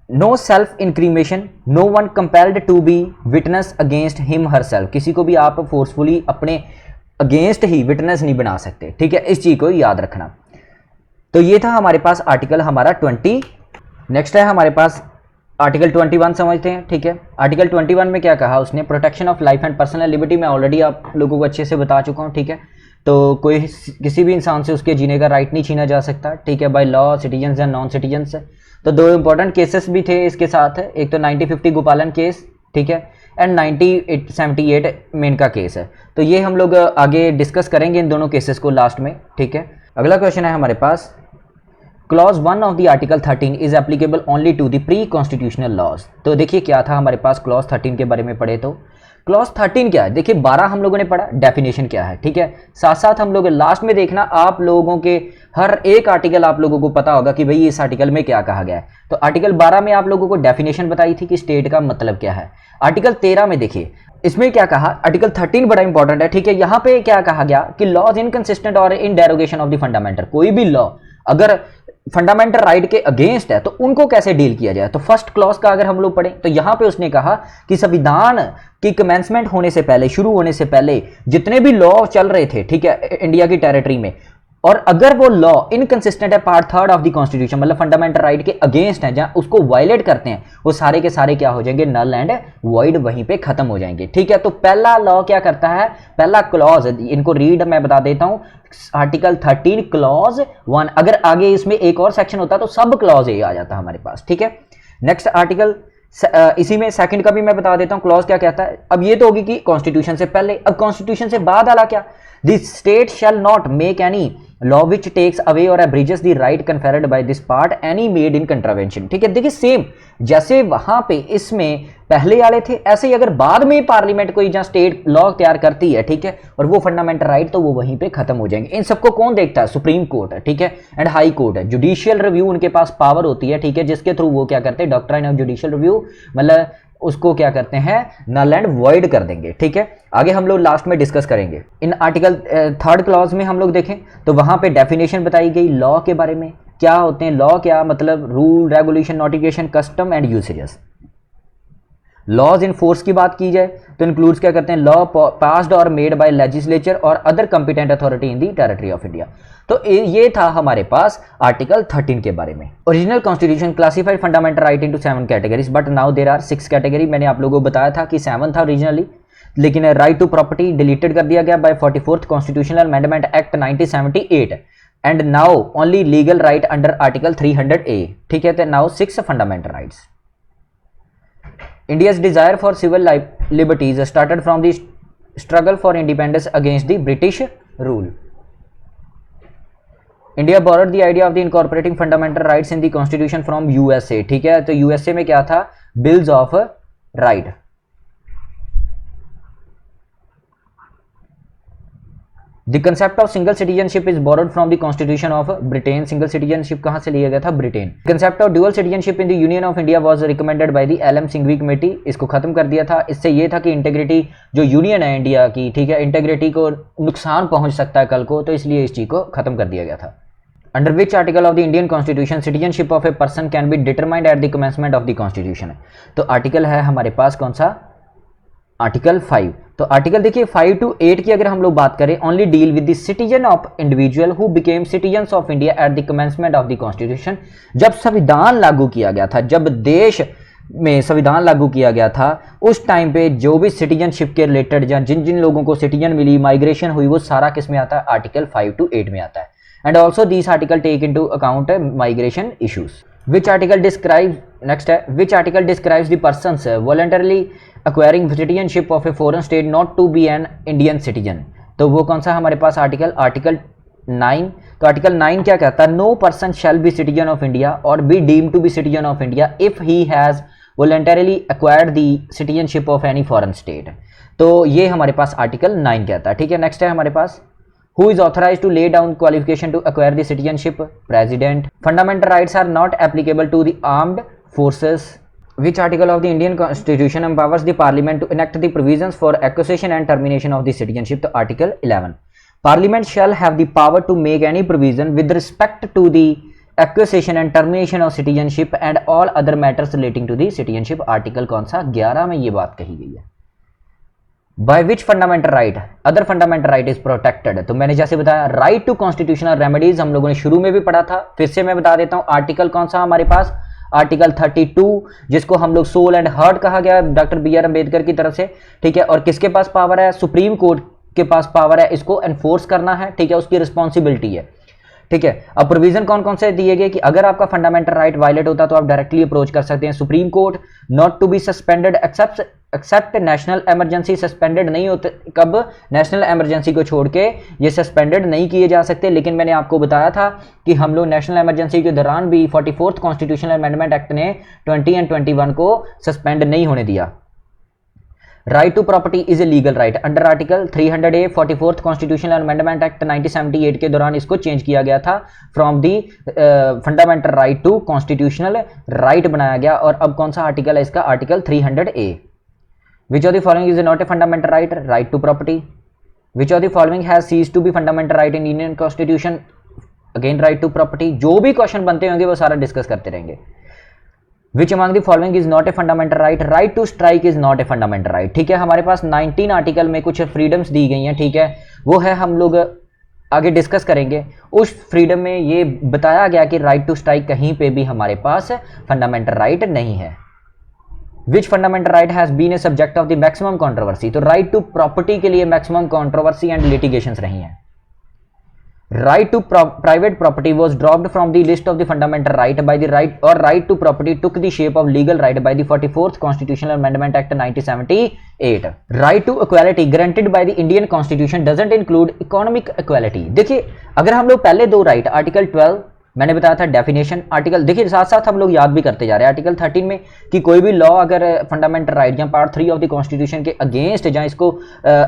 no self incrimination, no one compelled to be witness against him her self, किसी को भी आप फोर्सफुली अपने अगेंस्ट ही विटनेस नहीं बना सकते। ठीक है, इस चीज को याद रखना। तो ये था हमारे पास आर्टिकल हमारा 20। नेक्स्ट है हमारे पास आर्टिकल 21 समझते हैं। ठीक है, आर्टिकल 21 में क्या कहा उसने, protection of life and personal liberty. मैं ऑलरेडी आप लोगों को अच्छे से बता चुका हूँ। ठीक है, तो कोई किसी भी इंसान से उसके जीने का राइट नहीं छीना जा सकता। ठीक है, by law citizen and non citizen से। तो 2 इंपॉर्टेंट केसेस भी थे इसके साथ, एक तो 1950 गोपालन केस, ठीक है, एंड 1978 मेनका केस है। तो ये हम लोग आगे डिस्कस करेंगे इन दोनों केसेस को लास्ट में। ठीक है, अगला क्वेश्चन है हमारे पास, clause 1 of the article 13 is applicable only to the pre constitutional laws. तो देखिए क्या था हमारे पास, क्लॉज 13 के बारे में पढ़े तो क्लॉज 13 क्या है, देखिए 12 हम लोगों ने पढ़ा, डेफिनेशन क्या है। ठीक है, साथ साथ हम लोग लास्ट में देखना, आप लोगों के हर एक आर्टिकल आप लोगों को पता होगा कि भाई इस आर्टिकल में क्या कहा गया है। तो आर्टिकल 12 में आप लोगों को डेफिनेशन बताई थी कि स्टेट का मतलब क्या है। आर्टिकल 13 में देखिए इसमें क्या कहा, आर्टिकल 13 बड़ा इंपॉर्टेंट है। ठीक है, यहां पे क्या कहा गया कि लॉज इनकंसिस्टेंट और इन डेरोगेशन ऑफ द फंडामेंटल, कोई भी लॉ अगर फंडामेंटल राइट के अगेंस्ट है तो उनको कैसे डील किया जाए। तो फर्स्ट क्लॉज का अगर हम लोग पढ़ें तो यहां पे उसने कहा कि संविधान की कमेंसमेंट होने से पहले, शुरू होने से पहले जितने भी लॉ चल रहे थे, ठीक है, इंडिया की टेरिटरी में, और अगर वो लॉ इनकंसिस्टेंट है पार्ट 3 ऑफ द कॉन्स्टिट्यूशन, मतलब फंडामेंटल राइट के अगेंस्ट है, जहां उसको वायलेट करते हैं, वो सारे के सारे क्या हो जाएंगे, नल एंड वॉइड, वहीं पे खत्म हो जाएंगे। ठीक है, तो पहला लॉ क्या करता है, पहला क्लॉज, इनको रीड मैं बता देता हूं, आर्टिकल 13 क्लॉज 1। अगर आगे इसमें एक और सेक्शन होता तो सब क्लॉज ए आ जाता हमारे पास। ठीक है, नेक्स्ट आर्टिकल इसी में सेकंड का भी मैं बता देता हूं क्लॉज क्या कहता है। अब ये तो होगी कि कॉन्स्टिट्यूशन से पहले, अब कॉन्स्टिट्यूशन से बाद वाला क्या, the state shall not make any law which takes away और abridges the right conferred by this part any made in contravention. ठीक है, देखिए सेम जैसे वहां पे इसमें पहले वाले थे, ऐसे ही अगर बाद में पार्लियामेंट कोई जहां स्टेट लॉ तैयार करती है, ठीक है, और वो फंडामेंटल राइट, तो वो वहीं पे खत्म हो जाएंगे। इन सबको कौन देखता है, सुप्रीम कोर्ट है। ठीक है, एंड हाई कोर्ट है। जुडिशियल रिव्यू उनके पास पावर होती है। ठीक है, जिसके थ्रू वो क्या करते हैं, डॉक्ट्राइन ऑफ जुडिशियल रिव्यू, मतलब उसको क्या करते हैं, नल एंड वॉइड कर देंगे। ठीक है, आगे हम लोग लास्ट में डिस्कस करेंगे। इन आर्टिकल 3rd क्लॉज में हम लोग देखें तो वहां पे डेफिनेशन बताई गई लॉ के बारे में, क्या होते हैं लॉ, क्या मतलब rule, regulation, notification, custom and usages. Laws in force की बात की जाए तो इंक्लूड्स क्या करते हैं, लॉ पास्ड और मेड बाय लेजिस्लेचर और other competent authority in the territory of India. तो ये था हमारे पास आर्टिकल 13 के बारे में। Original constitution classified fundamental right into 7 categories, but now there are 6 category. मैंने आप लोगों को बताया था कि 7 था ओरिजिनली, लेकिन राइट टू प्रॉपर्टी डिलीटेड कर दिया गया by 44th constitutional amendment act 1978, and now only legal right under article 300A। ठीक है, तो now 6 fundamental rights. India's desire for civil liberties started from the struggle for independence against the British rule. India borrowed the idea of the incorporating fundamental rights in the constitution from USA, ठीक है। तो USA में क्या था, bills of right. The concept of single citizenship is borrowed from the constitution of Britain. Single citizenship कहां से लिया गया था, Britain. Concept of dual citizenship in the union of India was recommended by the LM Singhvi committee. इसको खत्म कर दिया था। इससे ये था कि इंटीग्रिटी जो यूनियन है इंडिया की, ठीक है, इंटीग्रिटी को नुकसान पहुंच सकता है कल को, तो इसलिए इस चीज को खत्म कर दिया गया था। Under which article of the Indian constitution citizenship of a person can be determined at the commencement of the constitution. तो आर्टिकल है हमारे पास कौन सा, आर्टिकल 5। तो आर्टिकल देखिए 5 to 8 की अगर हम लोग बात करें, only deal with the citizen of individual who became citizens of India at the commencement of the constitution. जब संविधान लागू किया गया था, जब देश में संविधान लागू किया गया था, उस टाइम पे जो भी सिटीजनशिप के रिलेटेड या जिन जिन लोगों को सिटीजन मिली, माइग्रेशन हुई, वो सारा किस में आता है, आर्टिकल 5 to 8 में आता है। And also this article take into account migration issues. Which article describe, next है, which article describes the persons voluntarily acquiring citizenship of a foreign state not to be an Indian citizen। तो वो कौन सा हमारे पास article 9। तो article 9 क्या कहता है, no person shall be citizen of India और be deemed to be citizen of India if he has voluntarily acquired the citizenship of any foreign state. तो ये हमारे पास आर्टिकल 9 कहता है, ठीक है। नेक्स्ट है हमारे पास, who is authorise to lay down qualification to acquire the citizenship, president. Fundamental rights are not applicable to the armed forces. Which article of the Indian Constitution empowers the Parliament to enact the provisions for acquisition and termination of the citizenship? तो Article 11, Parliament shall have the power to make any provision with respect to the acquisition and termination of citizenship and all other matters relating to the citizenship। Article कौन सा, 11 में ये बात कही गई है। By which fundamental right other fundamental right is protected? तो मैंने जैसे बताया, right to constitutional remedies हम लोगों ने शुरू में भी पढ़ा था, फिर से मैं बता देता हूँ। आर्टिकल कौन सा हमारे पास, आर्टिकल 32, जिसको हम लोग सोल एंड हार्ट कहा गया डॉक्टर BR अम्बेडकर की तरफ से, ठीक है। और किसके पास पावर है, सुप्रीम कोर्ट के पास पावर है इसको एनफोर्स करना है, ठीक है, उसकी रिस्पॉन्सिबिलिटी है, ठीक है। अब प्रोविजन कौन कौन से दिए गए कि अगर आपका फंडामेंटल राइट वायलेट होता है तो आप डायरेक्टली अप्रोच कर सकते हैं supreme court. Not to be suspended except national emergency. Suspended नहीं होते कब, नेशनल इमरजेंसी को छोड़ के ये सस्पेंडेड नहीं किए जा सकते। लेकिन मैंने आपको बताया था कि हम लोग नेशनल इमरजेंसी के दौरान भी 44th कॉन्स्टिट्यूशनल अमेंडमेंट एक्ट ने 20 और 21 को सस्पेंड नहीं होने दिया। Right to property is a legal right under article 300A 44th constitutional amendment act 1978 के दौरान इसको चेंज किया गया था, from the fundamental right to constitutional right बनाया गया। और अब कौन सा आर्टिकल है इसका, article 300A। Which of the following is not a fundamental right, right to property. Which of the following has ceased to be fundamental right in Indian constitution, again right to property. जो भी question बनते होंगे वो सारा discuss करते रहेंगे। Which among the following is not a fundamental right? Right to strike is not a fundamental right, ठीक है। हमारे पास 19 आर्टिकल में कुछ फ्रीडम्स दी गई हैं, ठीक है, वो है हम लोग आगे डिस्कस करेंगे। उस फ्रीडम में ये बताया गया कि राइट टू स्ट्राइक कहीं पे भी हमारे पास फंडामेंटल राइट नहीं है। Which fundamental right has been a subject of the maximum controversy? तो राइट टू प्रॉपर्टी के लिए मैक्सिमम कंट्रोवर्सी एंड लिटिगेशंस रही हैं। Right to private property was dropped from the list of the fundamental right by the right to property took the shape of legal right by the 44th Constitutional Amendment Act 1978। Right to equality granted by the Indian Constitution doesn't include economic equality। देखिए अगर हम लोग पहले दो right, article 12 मैंने बताया था definition, article देखिए साथ साथ हम लोग याद भी करते जा रहे हैं। आर्टिकल 13 में कि कोई भी लॉ अगर फंडामेंटल राइट या पार्ट 3 ऑफ द कॉन्स्टिट्यूशन के अगेंस्ट या इसको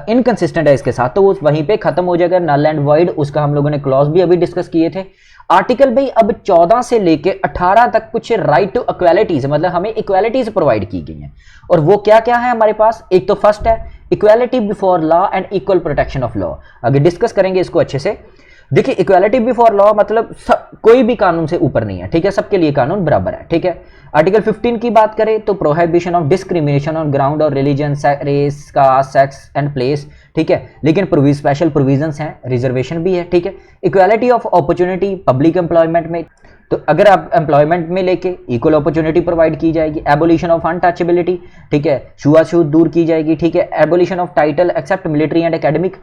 इनकंसिस्टेंट है इसके साथ, तो वो वहीं पे खत्म हो जाएगा, नल एंड वॉइड। उसका हम लोगों ने क्लॉज भी अभी डिस्कस किए थे। आर्टिकल भाई अब 14 से लेके 18 तक कुछ राइट टू इक्वालिटीज, मतलब हमें इक्वालिटीज प्रोवाइड की गई हैं। और वो क्या क्या है हमारे पास, एक तो फर्स्ट है equality before law and equal protection of law. आगे डिस्कस करेंगे इसको अच्छे से। देखिए इक्वालिटी बिफोर लॉ मतलब कोई भी कानून से ऊपर नहीं है, ठीक है, सबके लिए कानून बराबर है, ठीक है। आर्टिकल 15 की बात करें तो prohibition of discrimination on ground और religion, race, caste, sex and place, ठीक है। लेकिन स्पेशल प्रोविजंस हैं, रिजर्वेशन भी है, ठीक है। Equality of opportunity public employment में, तो अगर आप एम्प्लॉयमेंट में लेके इक्वल अपॉर्चुनिटी प्रोवाइड की जाएगी। एबोलिशन ऑफ अनटचेबिलिटी, ठीक है, छुआछूत दूर की जाएगी, ठीक है। Abolition of title except military and academic,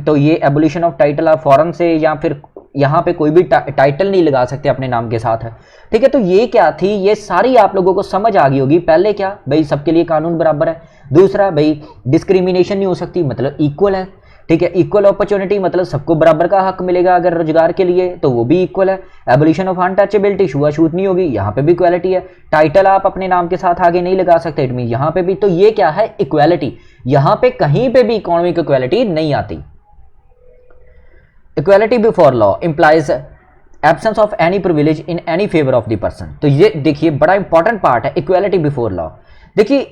तो ये एबोलिशन ऑफ टाइटल आप फॉरेन से या फिर यहाँ पे कोई भी टाइटल नहीं लगा सकते अपने नाम के साथ है, ठीक है। तो ये क्या थी, ये सारी आप लोगों को समझ आ गई होगी। पहले क्या भाई, सबके लिए कानून बराबर है। दूसरा भाई डिस्क्रिमिनेशन नहीं हो सकती, मतलब इक्वल है। ठीक है। इक्वल अपॉर्चुनिटी मतलब सबको बराबर का हक मिलेगा अगर रोजगार के लिए, तो वो भी इक्वल है। एबोलिशन ऑफ अनटचेबिलिटी, छुआछूत नहीं होगी, यहाँ पे भी इक्वालिटी है। टाइटल आप अपने नाम के साथ आगे नहीं लगा सकते, इट मीन यहाँ पे भी, तो ये क्या है, इक्वालिटी। यहाँ पे कहीं पे भी इकोनॉमिक इक्वालिटी नहीं आती। Equality before law implies absence of any privilege in any favour of the person. तो ये देखिए बड़ा इंपॉर्टेंट पार्ट है इक्वालिटी बिफोर लॉ। देखिए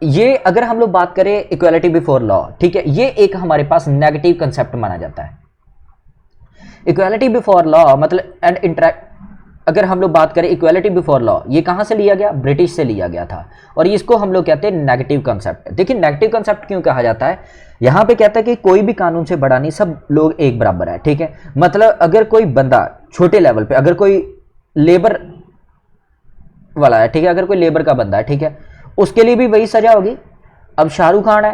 ये अगर हम लोग बात करें इक्वालिटी बिफोर लॉ, ठीक है, ये एक हमारे पास नेगेटिव कंसेप्ट माना जाता है। इक्वालिटी बिफोर लॉ मतलब एंड इंटरेक्ट, अगर हम लोग बात करें इक्वालिटी बिफोर लॉ, ये कहां से लिया गया, ब्रिटिश से लिया गया था, और इसको हम लोग कहते हैं नेगेटिव कंसेप्ट। देखिए नेगेटिव कंसेप्ट क्यों कहा जाता है, यहां पे कहता है कि कोई भी कानून से बड़ा नहीं, सब लोग एक बराबर है, ठीक है। मतलब अगर कोई बंदा छोटे लेवल पे, अगर कोई लेबर वाला है, ठीक है, अगर कोई लेबर का बंदा है, ठीक है, उसके लिए भी वही सजा होगी। अब शाहरुख खान है,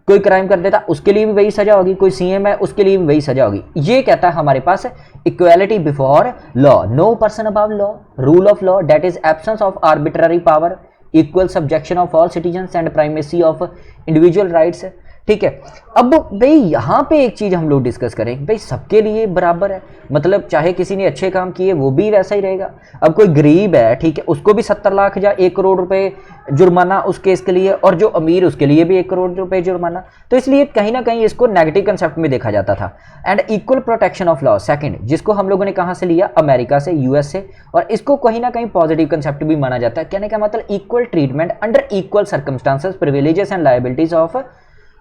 कोई क्राइम कर देता, उसके लिए भी वही सजा होगी, कोई सीएम है, उसके लिए भी वही सजा होगी। ये कहता है हमारे पास equality before law, no person above law, rule of law that is absence of arbitrary power, equal subjection of all citizens and primacy of individual rights, ठीक है। अब भाई यहाँ पे एक चीज हम लोग डिस्कस करें, भाई सबके लिए बराबर है, मतलब चाहे किसी ने अच्छे काम किए वो भी वैसा ही रहेगा। अब कोई गरीब है, ठीक है, उसको भी 70 लाख या 1 करोड़ रुपए जुर्माना उस केस के लिए, और जो अमीर उसके लिए भी 1 करोड़ रुपए जुर्माना। तो इसलिए कहीं ना कहीं इसको नेगेटिव कंसेप्ट में देखा जाता था। And equal protection of law second, जिसको हम लोगों ने कहां से लिया, अमेरिका से, यूएस से, और इसको कहीं ना कहीं पॉजिटिव कंसेप्ट भी माना जाता है। कहने का मतलब equal treatment under equal circumstances, privileges and liabilities of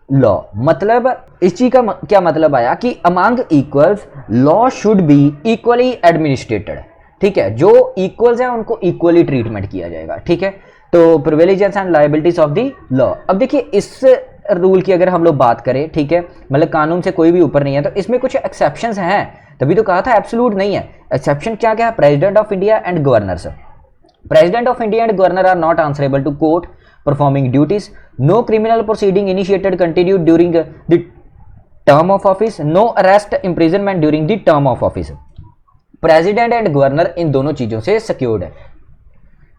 law. मतलब इस चीज का क्या मतलब आया कि among equals law should be equally administrated, ठीक है, जो इक्वल्स हैं उनको इक्वली ट्रीटमेंट किया जाएगा, ठीक है। तो privileges and liabilities of the law. अब देखिए इस रूल की अगर हम लोग बात करें, ठीक है, मतलब कानून से कोई भी ऊपर नहीं है, तो इसमें कुछ एक्सेप्शंस हैं, तभी तो कहा था एब्सोल्यूट नहीं है। एक्सेप्शन क्या क्या है, president of India and governors. President of India and Governor are not answerable to court performing duties. No criminal proceeding initiated continued during the term of office. No arrest, imprisonment during the term of office. President and Governor इन दोनों चीजों से secured है।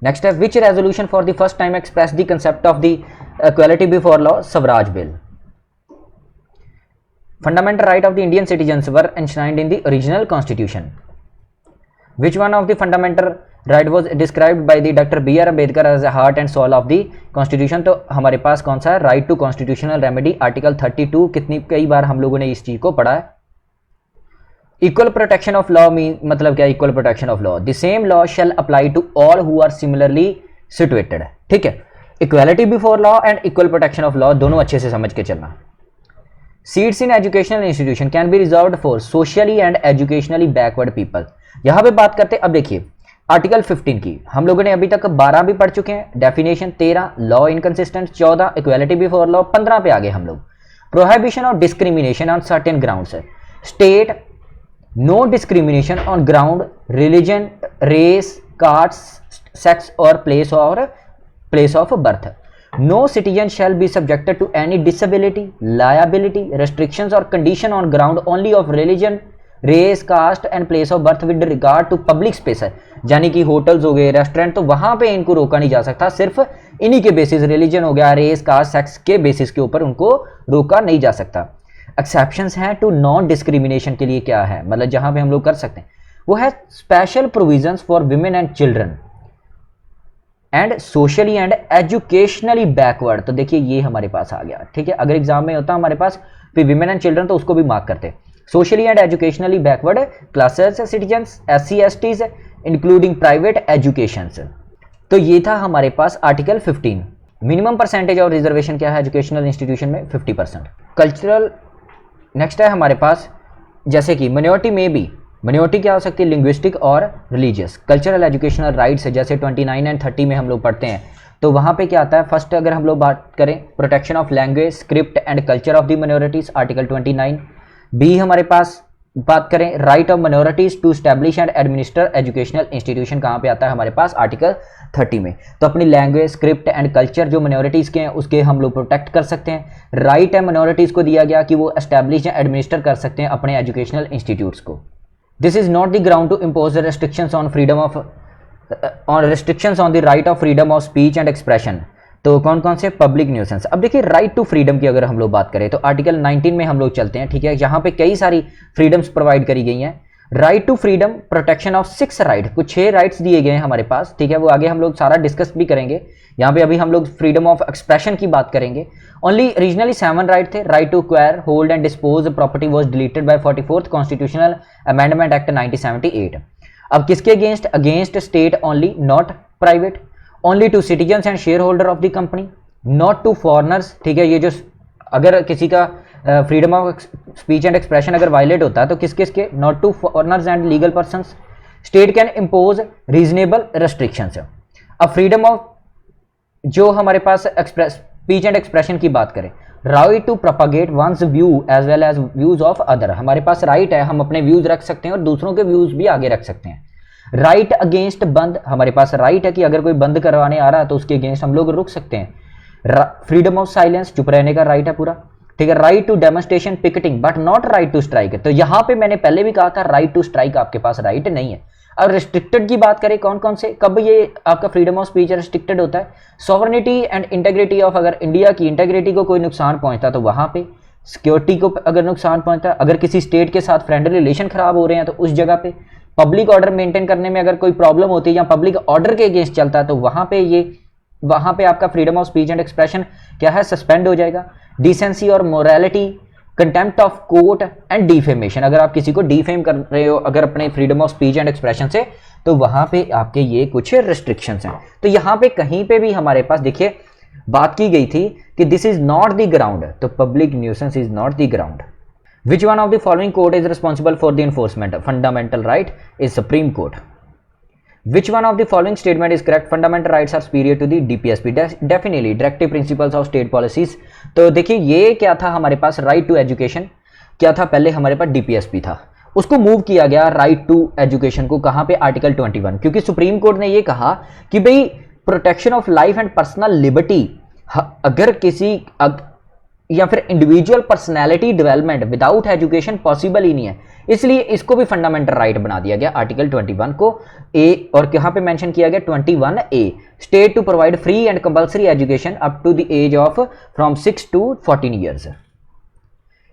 Next है, which resolution for the first time expressed the concept of the equality before law? Swaraj Bill. Fundamental right of the Indian citizens were enshrined in the original constitution. Which one of the fundamental right was described by the Dr. B.R. Ambedkar as the heart and soul of the constitution? तो हमारे पास कौन सा है, right to constitutional remedy, article 32। कितनी कई बार हम लोगों ने इस चीज को पढ़ा है। Equal protection of law mean मतलब क्या, equal protection of law, the same law shall apply to all who are similarly situated, ठीक है। Equality before law and equal protection of law दोनों अच्छे से समझ के चलना। Seats in educational institution can be reserved for socially and educationally backward people. यहां पे बात करते हैं, अब देखिए आर्टिकल 15 की हम लोगों ने अभी तक 12 भी पढ़ चुके हैं, definition 13, law inconsistent 14, equality before law 15 पे आ गए हम लोग। Prohibition of discrimination on certain grounds, state no discrimination on ground religion, race, caste, sex और place of birth. No citizen shall be subjected to any disability, liability, restrictions और condition on ground only of religion, race, caste and place of birth with regard to public space है, यानी कि hotels हो गए, restaurant, तो वहां पे इनको रोका नहीं जा सकता, सिर्फ इन्हीं के बेसिस, रिलीजन हो गया, रेस, कास्ट, सेक्स के बेसिस के ऊपर उनको रोका नहीं जा सकता। एक्सेप्शंस हैं टू नॉन डिस्क्रिमिनेशन के लिए क्या है, मतलब जहां पे हम लोग कर सकते हैं वो है special provisions for women and children and socially and educationally backward. तो देखिए ये हमारे पास आ गया, ठीक है। अगर एग्जाम में होता हमारे पास फिर विमेन एंड चिल्ड्रन तो उसको भी मार्क करते। Socially and educationally backward classes, citizens, SC STs including private education. तो ये था हमारे पास article 15। Minimum percentage of reservation क्या है एजुकेशनल इंस्टीट्यूशन में, 50%। कल्चरल नेक्स्ट है हमारे पास, जैसे कि माइनॉरिटी में भी, माइनॉरिटी क्या हो सकती है, लिंग्विस्टिक और रिलीजियस। कल्चरल एजुकेशनल राइट्स जैसे 29 एंड 30 में हम लोग पढ़ते हैं, तो वहाँ पे क्या आता है, फर्स्ट अगर हम लोग बात करें protection of language, script and culture of the minorities, article 29। B हमारे पास बात करें right of minorities to establish and administer educational institution, कहाँ पे आता है हमारे पास, आर्टिकल 30 में। तो अपनी लैंग्वेज, स्क्रिप्ट एंड कल्चर जो माइनॉरिटीज के हैं उसके हम लोग प्रोटेक्ट कर सकते हैं। राइट है माइनॉरिटीज को दिया गया कि वो एस्टैब्लिश या एडमिनिस्टर कर सकते हैं अपने एजुकेशनल इंस्टीट्यूट्स को। This is not the ground to impose restrictions on freedom of on restrictions on the right of freedom of speech and expression, तो कौन कौन से पब्लिक न्यूसेंस। अब देखिए राइट टू फ्रीडम की अगर हम लोग बात करें तो आर्टिकल 19 में हम लोग चलते हैं, ठीक है, जहां पे कई सारी फ्रीडम्स प्रोवाइड करी गई हैं। Right to freedom, protection of 6 right, कुछ 6 राइट्स दिए गए हैं हमारे पास, ठीक है, वो आगे हम लोग सारा डिस्कस भी करेंगे। यहाँ पे अभी हम लोग फ्रीडम ऑफ एक्सप्रेशन की बात करेंगे। ओनली रीजनली 7 राइट थे। Right to acquire, hold and dispose property was deleted by 44th constitutional amendment act 1978। अब किसके against? Against state only, not private. Only to citizens and share holder of the company, not to foreigners, ठीक है। ये जो अगर किसी का freedom of speech and expression अगर वायलेट होता है तो किस किस के? Not to foreigners and legal persons. State can impose reasonable restrictions. अब फ्रीडम ऑफ जो हमारे पास स्पीच एंड एक्सप्रेशन की बात करें, right to propagate one's view as well as views of other, हमारे पास राइट है, हम अपने व्यूज रख सकते हैं और दूसरों के व्यूज भी आगे रख सकते हैं। राइट अगेंस्ट बंद, हमारे पास राइट है कि अगर कोई बंद करवाने आ रहा है तो उसके अगेंस्ट हम लोग रुक सकते हैं। फ्रीडम ऑफ साइलेंस, चुप रहने का राइट है पूरा, ठीक है। Right to demonstration picketing but not right to strike. तो यहां पे मैंने पहले भी कहा था राइट टू स्ट्राइक आपके पास राइट नहीं है। अब रिस्ट्रिक्टेड की बात करें, कौन कौन से, कब ये आपका फ्रीडम ऑफ स्पीच रिस्ट्रिक्टेड होता है? सॉवरेनिटी एंड इंटेग्रिटी ऑफ, अगर इंडिया की इंटेग्रिटी को कोई नुकसान पहुंचता तो वहां पे, सिक्योरिटी को अगर नुकसान पहुंचता है, अगर किसी स्टेट के साथ फ्रेंडली रिलेशन खराब हो रहे हैं तो उस जगह पे, पब्लिक ऑर्डर मेंटेन करने में अगर कोई प्रॉब्लम होती है या पब्लिक ऑर्डर के अगेंस्ट चलता है तो वहां पे आपका freedom of speech and expression क्या है? सस्पेंड हो जाएगा। डिसेंसी और morality, contempt of court and defamation, अगर आप किसी को डिफेम कर रहे हो अगर अपने freedom of speech and expression से, तो वहां पे आपके ये कुछ रिस्ट्रिक्शंस हैं। तो यहां पे कहीं पे भी हमारे पास देखिए बात की गई थी कि this is not the ground, तो public nuisance is not the ground. Which one of the following court is responsible for the enforcement? Fundamental right is supreme court. Which one of the following statement is correct? Fundamental rights are superior to the DPSP. Definitely, directive principles of state policies. तो देखिए ये क्या था हमारे पास? Right to education क्या था? पहले हमारे पास DPSP था, उसको मूव किया गया राइट टू एजुकेशन को, कहाँ पे? आर्टिकल 21, क्योंकि सुप्रीम कोर्ट ने ये कहा कि भाई protection of life and personal liberty, अगर किसी या फिर individual personality development without education possible ही नहीं है, इसलिए इसको भी फंडामेंटल राइट बना दिया गया आर्टिकल 21 को ए, और कहां पे मेंशन किया गया? 21A, state to provide free and compulsory education up to the age of from 6 to 14 years.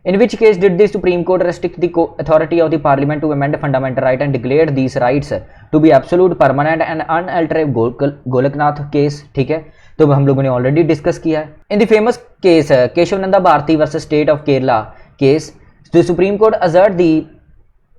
In which case did the Supreme Court restrict the authority of the Parliament to amend fundamental right and declared these rights to be absolute, permanent and unalterable? Golaknath case, ठीक है, तो हम लोगों ने already discussed किया है। In the famous case Keshavananda Bharati versus state of Kerala case, the supreme court assert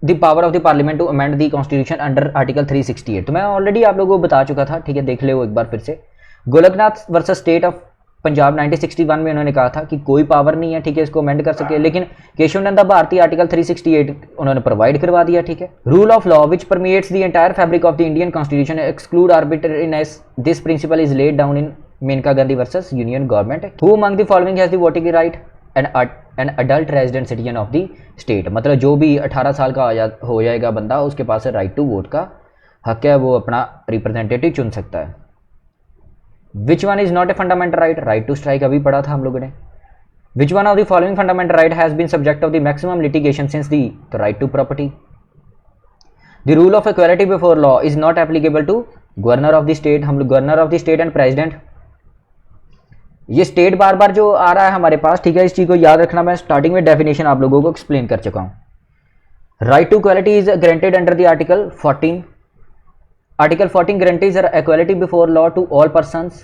the power of the parliament to amend the constitution under article 368। तो मैं ऑलरेडी आप लोगों को बता चुका था, ठीक है, देख ले वो एक बार फिर से। Golaknath versus state of Punjab 1961 में उन्होंने कहा था कि कोई पावर नहीं है, ठीक है, इसको अमेंड कर सके, लेकिन केशवनंदा भारती आर्टिकल 368 उन्होंने प्रोवाइड करवा दिया, ठीक है। Rule of law which permeates the entire fabric of the Indian constitution exclude arbitrariness, this principle is laid down in Maneka Gandhi versus union government. Who among the following has the voting right? An adult resident citizen of the state, मतलब जो भी 18 साल का हो जाएगा बंदा, उसके पास right to vote का हक है, वो अपना रिप्रेजेंटेटिव चुन सकता है। Which one is not a fundamental right? Right to strike अभी पढ़ा था हम लोगों ने। Which one of the following fundamental right has been subject of the maximum litigation since the right to property? The rule of equality before law is not applicable to governor of the state. हम लोग governor of the state and president, ये state बार बार जो आ रहा है हमारे पास, ठीक है, इस चीज को याद रखना। मैं स्टार्टिंग में डेफिनेशन आप लोगों को एक्सप्लेन कर चुका हूं। Right to equality is granted under the article 14। Article 14 guarantees equality before law to all persons.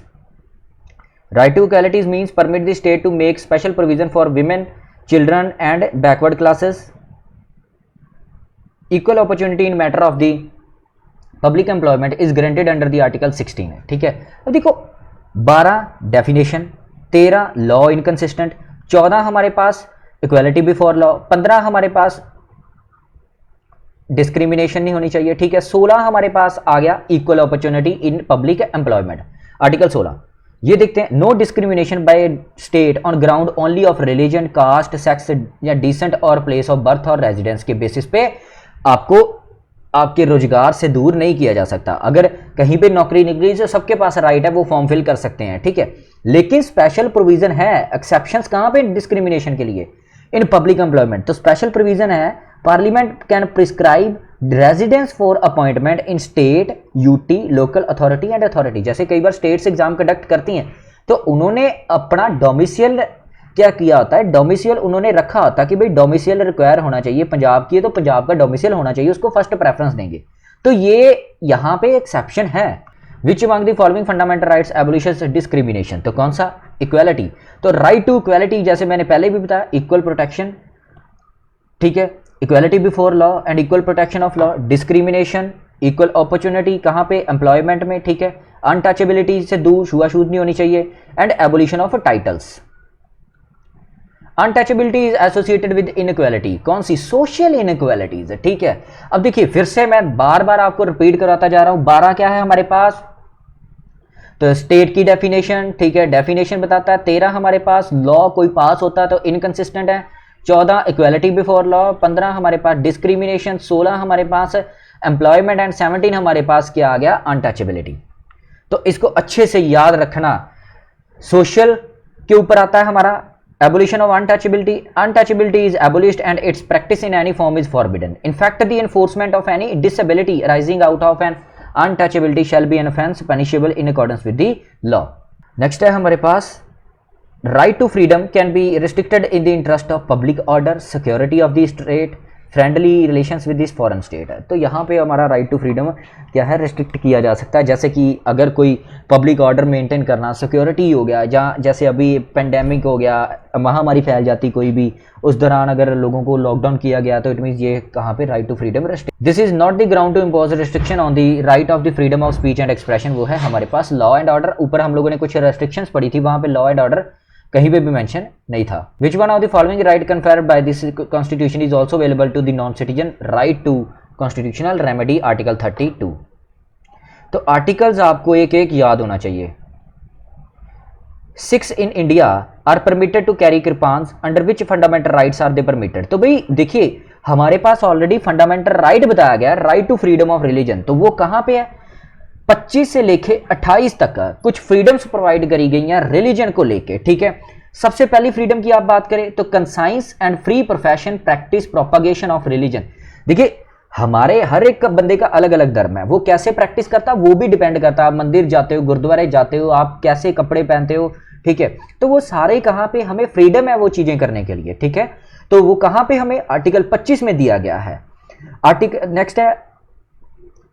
Right to equality means permit the state to make special provision for women, children and backward classes. Equal opportunity in matter of the public employment is granted under the Article 16 है, ठीक है। अब देखो 12 definition, 13 law inconsistent, 14 हमारे पास equality before law, 15 हमारे पास discrimination नहीं होनी चाहिए, ठीक है। 16 हमारे पास आ गया equal opportunity in public employment, article 16। ये देखते हैं, no discrimination by state on ground only of religion, caste, sex या डिसेंट और प्लेस ऑफ बर्थ और रेजिडेंस के बेसिस पे आपको आपके रोजगार से दूर नहीं किया जा सकता। अगर कहीं पे नौकरी निकली तो सबके पास राइट है, वो फॉर्म फिल कर सकते हैं, ठीक है। लेकिन स्पेशल प्रोविजन है, एक्सेप्शंस कहां पे? डिस्क्रिमिनेशन के लिए इन पब्लिक एम्प्लॉयमेंट। तो स्पेशल प्रोविजन है, parliament can prescribe residence for appointment in state, UT, local authority and authority. जैसे कई बार स्टेट्स एग्जाम कंडक्ट करती हैं तो उन्होंने अपना डोमिसियल क्या किया होता है, डोमिसियल उन्होंने रखा होता कि भाई डोमिसियल रिक्वायर होना चाहिए, पंजाब की है तो पंजाब का डोमिसियल होना चाहिए, उसको फर्स्ट प्रेफरेंस देंगे। तो ये यहाँ पे एक्सेप्शन है। Which among the following fundamental rights abolishes discrimination, तो कौन सा, इक्वालिटी। तो राइट टू इक्वालिटी जैसे मैंने पहले भी बताया, इक्वल प्रोटेक्शन, ठीक है, equality before law and equal protection of law. Discrimination, equal opportunity कहाँ पे, एम्प्लॉयमेंट में, ठीक है। अनटचेबिलिटी से दूर, छुआछूत नहीं होनी चाहिए। And abolition of titles. Untouchability is associated with inequality, कौन सी, सोशल इनइक्वालिटीज, ठीक है। अब देखिए फिर से मैं बार बार आपको रिपीट कराता जा रहा हूं। 12 क्या है हमारे पास, तो स्टेट की डेफिनेशन, ठीक है, डेफिनेशन बताता है। 13 हमारे पास लॉ कोई पास होता है तो इनकंसिस्टेंट है। 14 इक्वालिटी बिफोर लॉ। 15 हमारे पास डिस्क्रिमिनेशन। 16 हमारे पास एम्प्लॉयमेंट एंड 17 हमारे पास क्या आ गया, अनटचेबिलिटी। तो इसको अच्छे से याद रखना। सोशल के ऊपर आता है हमारा abolition of untouchability. Untouchability is abolished and its practice in any form is forbidden. In fact, the enforcement of any disability arising out of an untouchability shall be an offense punishable in accordance with the law. Next है हमारे पास right to freedom can be restricted in the interest of public order, security of the state, friendly relations with this foreign state है। तो यहाँ पे हमारा right to freedom क्या है, restrict किया जा सकता है। जैसे कि अगर कोई पब्लिक ऑर्डर मेंटेन करना, सिक्योरिटी हो गया, जहाँ जैसे अभी पेंडेमिक हो गया, महामारी फैल जाती कोई भी, उस दौरान अगर लोगों को लॉकडाउन किया गया तो इट मीन्स ये कहाँ पे right to freedom restrict. This is not the ground to impose restriction on the right of the freedom of speech and expression. वो है हमारे पास लॉ एंड ऑर्डर। ऊपर हम लोगों ने कुछ रेस्ट्रिक्शंस पढ़ी थी, वहाँ पे लॉ एंड ऑर्डर कहीं पे भी मेंशन नहीं था। Which one of the following right conferred by this constitution is also available to the non citizen, right to constitutional remedy, article 32। तो आर्टिकल्स आपको एक एक याद होना चाहिए। 6 in India are permitted to carry kirpans, under which fundamental rights are they permitted. तो भाई देखिए हमारे पास ऑलरेडी फंडामेंटल राइट बताया गया, right to freedom of religion, तो वो कहां पे है, 25 से लेके 28 तक कुछ फ्रीडम्स प्रोवाइड करी गई हैं रिलीजन को लेके, ठीक है। सबसे पहली फ्रीडम की आप बात करें तो conscience and free profession practice propagation of religion. देखिए हमारे हर एक बंदे का अलग अलग धर्म है, वो कैसे प्रैक्टिस करता है वो भी डिपेंड करता है। आप मंदिर जाते हो, गुरुद्वारे जाते हो, आप कैसे कपड़े पहनते हो, ठीक है, तो वो सारे कहां पे हमें फ्रीडम है वो चीजें करने के लिए, ठीक है। तो वो कहां पे हमें आर्टिकल 25 में दिया गया है। आर्टिकल नेक्स्ट है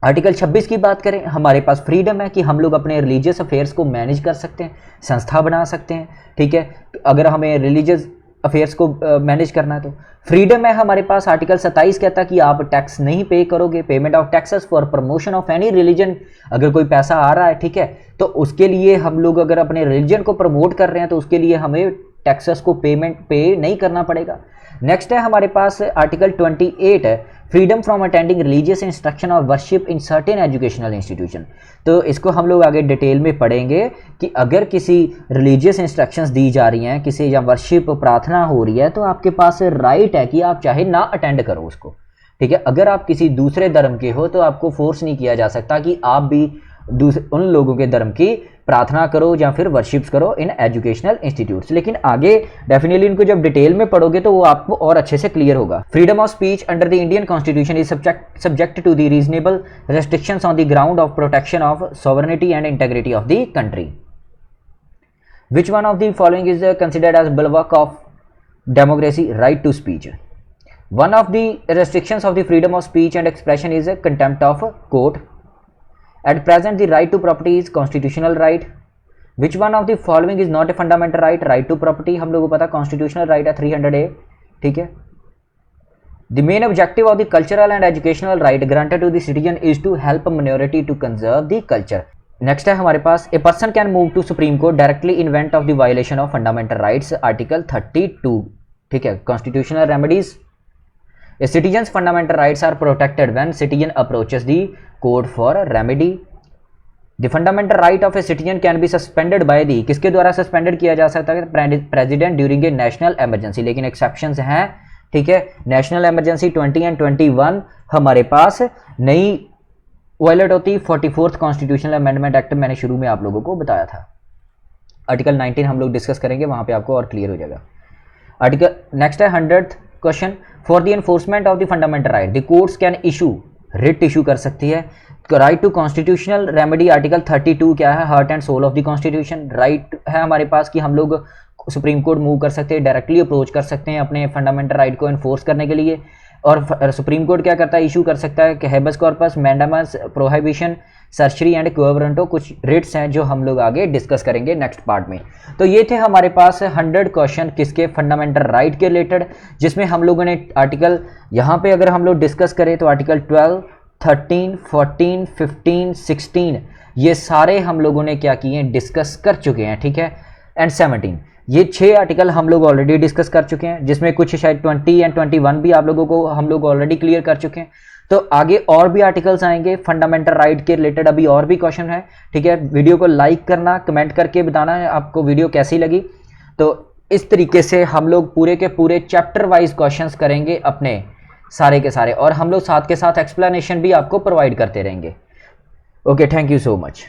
आर्टिकल 26 की बात करें, हमारे पास फ्रीडम है कि हम लोग अपने रिलीजियस अफेयर्स को मैनेज कर सकते हैं, संस्था बना सकते हैं, ठीक है। अगर हमें रिलीजियस अफेयर्स को मैनेज करना है तो फ्रीडम है हमारे पास। आर्टिकल 27 कहता है कि आप टैक्स नहीं पे करोगे, payment of taxes for promotion of any religion. अगर कोई पैसा आ रहा है, ठीक है, तो उसके लिए हम लोग अगर अपने रिलीजन को प्रमोट कर रहे हैं तो उसके लिए हमें टैक्सेस को पेमेंट पे नहीं करना पड़ेगा। नेक्स्ट है हमारे पास आर्टिकल 28 है, freedom from attending religious instruction और worship in certain educational institution. तो इसको हम लोग आगे डिटेल में पढ़ेंगे कि अगर किसी रिलीजियस इंस्ट्रक्शंस दी जा रही हैं, किसी या वर्शिप प्रार्थना हो रही है, तो आपके पास राइट है कि आप चाहे ना अटेंड करो उसको, ठीक है। अगर आप किसी दूसरे धर्म के हो तो आपको फोर्स नहीं किया जा सकता कि आप भी उन लोगों के धर्म की प्रार्थना करो या फिर वर्शिप्स करो इन एजुकेशनल इंस्टीट्यूट्स। लेकिन आगे डेफिनेटली इनको जब डिटेल में पढ़ोगे तो वो आपको और अच्छे से क्लियर होगा। Freedom of speech under the Indian constitution is subject to the reasonable restrictions on the ground of protection of sovereignty and integrity of the country. Which one of the following is considered as bulwark of democracy, right to speech. One of the restrictions of the freedom of speech and expression is a contempt of court. At present, the right to property is constitutional right. Which one of the following is not a fundamental right? Right to property हम लोगों को पता constitutional right है 300A, ठीक है। The main objective of the cultural and educational right granted to the citizen is to help a minority to conserve the culture. Next है हमारे पास a person can move to Supreme Court directly in event of the violation of fundamental rights, Article 32, ठीक है। Constitutional remedies. A citizen's fundamental rights are protected when citizen approaches the court for remedy. The fundamental right of a citizen can be suspended by the, किसके द्वारा suspended किया जा सकता है, president during a national emergency. लेकिन exceptions हैं, ठीक है। नेशनल इमरजेंसी 20 एंड 21 हमारे पास नहीं वायलेट होती। 44th कॉन्स्टिट्यूशनल अमेंडमेंट एक्ट मैंने शुरू में आप लोगों को बताया था। आर्टिकल 19 हम लोग डिस्कस करेंगे, वहां पे आपको और क्लियर हो जाएगा। आर्टिकल नेक्स्ट है 100th question, for the enforcement of the fundamental right the courts can issue, writ issue कर सकती है right to constitutional remedy article 32 क्या है, heart and soul of the constitution. Right है हमारे पास कि हम लोग सुप्रीम कोर्ट मूव कर सकते हैं, डायरेक्टली अप्रोच कर सकते हैं अपने फंडामेंटल राइट को इन्फोर्स करने के लिए। और सुप्रीम कोर्ट क्या करता है, इशू कर सकता है कि habeas corpus, mandamus, prohibition, certiorari and quo warranto, कुछ रिट्स हैं जो हम लोग आगे डिस्कस करेंगे नेक्स्ट पार्ट में। तो ये थे हमारे पास 100 क्वेश्चन किसके, फंडामेंटल राइट के रिलेटेड, जिसमें हम लोगों ने आर्टिकल यहाँ पे अगर हम लोग डिस्कस करें तो आर्टिकल 12, 13, 14, 15, 16 ये सारे हम लोगों ने क्या किए हैं, डिस्कस कर चुके हैं, ठीक है। एंड 17 ये 6 आर्टिकल हम लोग ऑलरेडी डिस्कस कर चुके हैं, जिसमें कुछ शायद 20 एंड 21 भी आप लोगों को हम लोग ऑलरेडी क्लियर कर चुके हैं। तो आगे और भी आर्टिकल्स आएंगे फंडामेंटल राइट के रिलेटेड, अभी और भी क्वेश्चन है, ठीक है। वीडियो को लाइक करना, कमेंट करके बताना है आपको वीडियो कैसी लगी। तो इस तरीके से हम लोग पूरे के पूरे चैप्टर वाइज क्वेश्चंस करेंगे अपने सारे के सारे, और हम लोग साथ के साथ एक्सप्लेनेशन भी आपको प्रोवाइड करते रहेंगे। Okay, thank you so much.